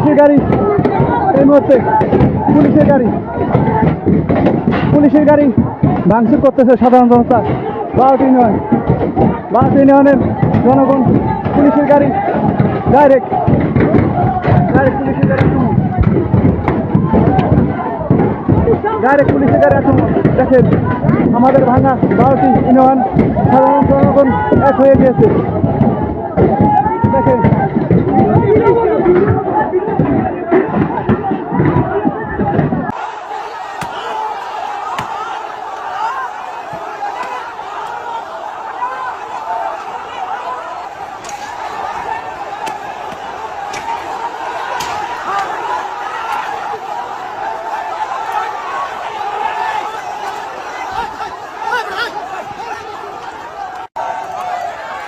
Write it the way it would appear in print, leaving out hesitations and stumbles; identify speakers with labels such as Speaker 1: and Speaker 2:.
Speaker 1: পুলিশের গাড়ি এই মুহূর্তে পুলিশের গাড়ি ভাঙচুর করতেছে সাধারণ জনতা। 12টি ইউনিয়নের জনগণ পুলিশের গাড়ি ডাইরেক্ট পুলিশের গাড়ি আক্রমণ। দেখেন আমাদের ভাঙা 12টি ইউনিয়ন সাধারণ জনগণ এক হয়ে গিয়েছে। দেখেন